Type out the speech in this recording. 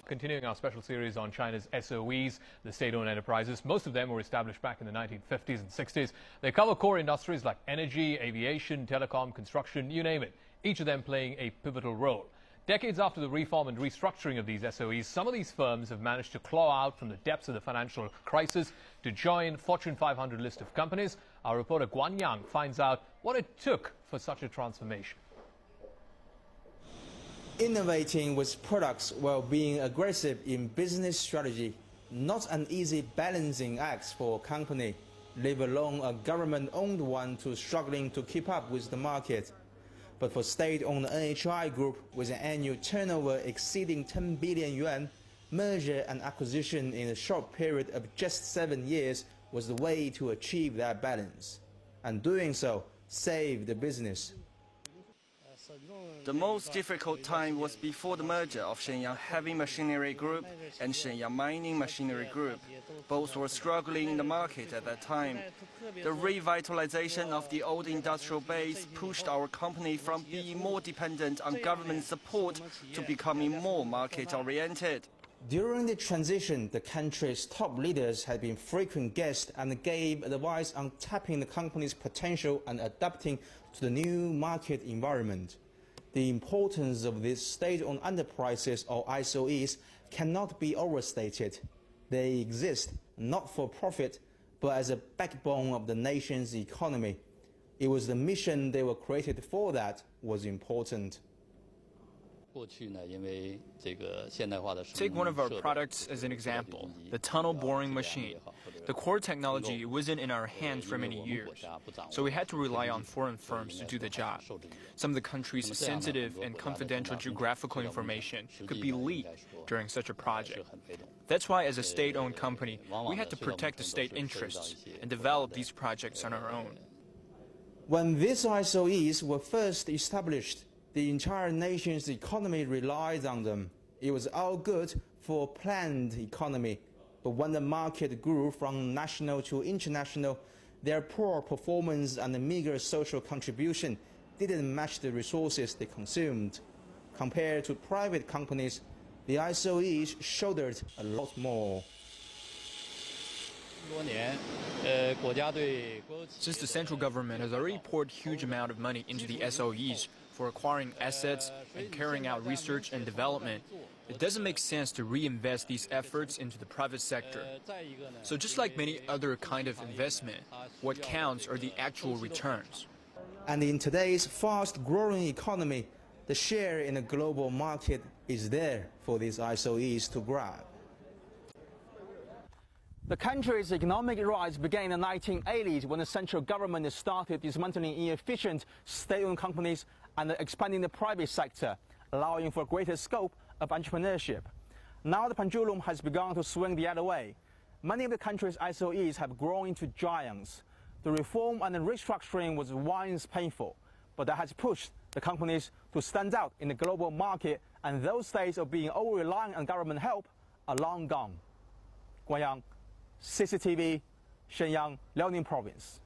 Continuing our special series on China's SOEs, the state-owned enterprises. Most of them were established back in the 1950s and 60s. They cover core industries like energy, aviation, telecom, construction, you name it, each of them playing a pivotal role. Decades after the reform and restructuring of these SOEs, some of these firms have managed to claw out from the depths of the financial crisis to join Fortune 500 list of companies. Our reporter Guan Yang finds out what it took for such a transformation. Innovating with products while being aggressive in business strategy, not an easy balancing act for a company, leave alone a government-owned one struggling to keep up with the market. But for state-owned NHI Group with an annual turnover exceeding 10 billion yuan, merger and acquisition in a short period of just 7 years was the way to achieve that balance. And doing so saved the business. The most difficult time was before the merger of Shenyang Heavy Machinery Group and Shenyang Mining Machinery Group. Both were struggling in the market at that time. The revitalization of the old industrial base pushed our company from being more dependent on government support to becoming more market-oriented. During the transition, the country's top leaders had been frequent guests and gave advice on tapping the company's potential and adapting to the new market environment. The importance of these state-owned enterprises, or SOEs, cannot be overstated. They exist not for profit, but as a backbone of the nation's economy. It was the mission they were created for that was important. Take one of our products as an example, the tunnel boring machine. The core technology wasn't in our hands for many years, so we had to rely on foreign firms to do the job. Some of the country's sensitive and confidential geographical information could be leaked during such a project. That's why, as a state-owned company, we had to protect the state interests and develop these projects on our own. When these SOEs were first established, the entire nation's economy relied on them. It was all good for a planned economy. But when the market grew from national to international, their poor performance and the meager social contribution didn't match the resources they consumed. Compared to private companies, the SOEs shouldered a lot more. Since the central government has already poured huge amount of money into the SOEs for acquiring assets and carrying out research and development, it doesn't make sense to reinvest these efforts into the private sector. So just like many other kind of investment, what counts are the actual returns. And in today's fast-growing economy, the share in the global market is there for these SOEs to grab. The country's economic rise began in the 1980s when the central government started dismantling inefficient state-owned companies and expanding the private sector, allowing for greater scope of entrepreneurship. Now the pendulum has begun to swing the other way. Many of the country's SOEs have grown into giants. The reform and the restructuring was once painful, but that has pushed the companies to stand out in the global market, and those days of being over-reliant on government help are long gone. Guan Yang, CCTV, Shenyang, Liaoning Province.